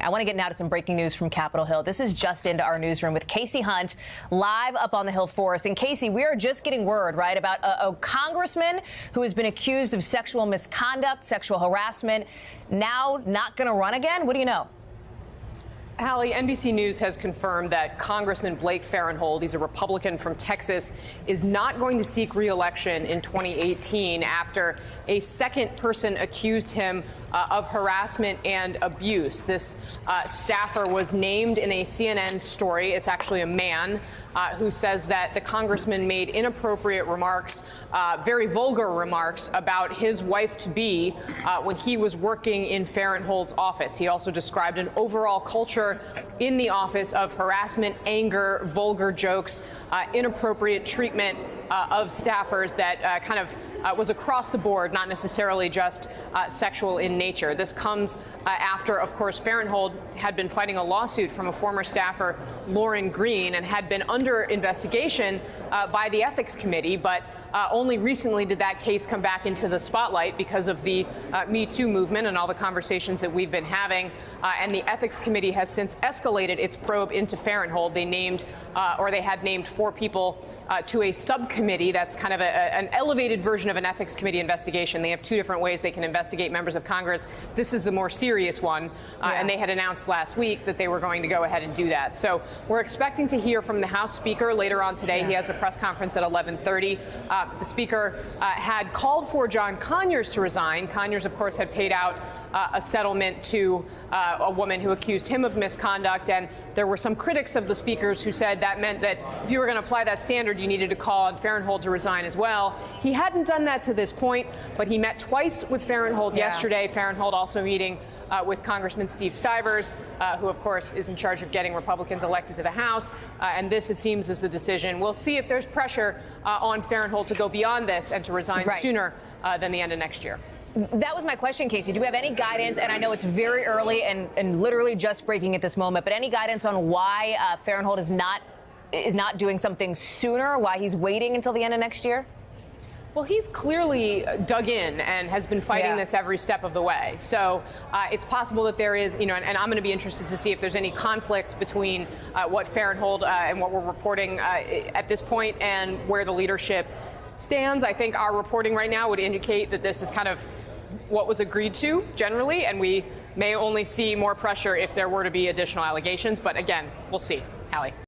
I want to get now to some breaking news from Capitol Hill. This is just into our newsroom with Kasie Hunt live up on the Hill for us. And Kasie, we are just getting word, right, about a congressman who has been accused of sexual misconduct, sexual harassment, now not going to run again. What do you know? Hallie, NBC News has confirmed that Congressman Blake Farenthold, he's a Republican from Texas, is not going to seek re-election in 2018 after a second person accused him of harassment and abuse. This staffer was named in a CNN story. It's actually a man who says that the congressman made inappropriate remarks, very vulgar remarks about his wife-to-be when he was working in Farenthold's office. He also described an overall culture in the office of harassment, anger, vulgar jokes, inappropriate treatment of staffers that was across the board, not necessarily just sexual in nature. This comes after, of course, Farenthold had been fighting a lawsuit from a former staffer, Lauren Green, and had been under investigation by the Ethics Committee, but only recently did that case come back into the spotlight because of the Me Too movement and all the conversations that we've been having. And the Ethics Committee has since escalated its probe into Farenthold. They had named 4 people to a subcommittee that's kind of an elevated version of an Ethics Committee investigation. They have 2 different ways they can investigate members of Congress. This is the more serious one, and they had announced last week that they were going to go ahead and do that. So we're expecting to hear from the House Speaker later on today. He has a press conference at 11:30. The Speaker had called for John Conyers to resign. Conyers, of course, had paid out a settlement to a woman who accused him of misconduct, and there were some critics of the Speaker's who said that meant that if you were going to apply that standard, you needed to call on Farenthold to resign as well. He hadn't done that to this point, but he met twice with Farenthold yesterday. Farenthold also meeting with Congressman Steve Stivers, who, of course, is in charge of getting Republicans elected to the House. And this, it seems, is the decision. We'll see if there's pressure on Farenthold to go beyond this and to resign sooner than the end of next year. That was my question, Kasie. Do we have any guidance? And I know it's very early and literally just breaking at this moment, but any guidance on why Farenthold is not doing something sooner, why he's waiting until the end of next year? Well, he's clearly dug in and has been fighting this every step of the way. So it's possible that there is, and I'm going to be interested to see if there's any conflict between what Farenthold and what we're reporting at this point and where the leadership stands. I think our reporting right now would indicate that this is kind of what was agreed to generally, and we may only see more pressure if there were to be additional allegations. But again, we'll see. Hallie.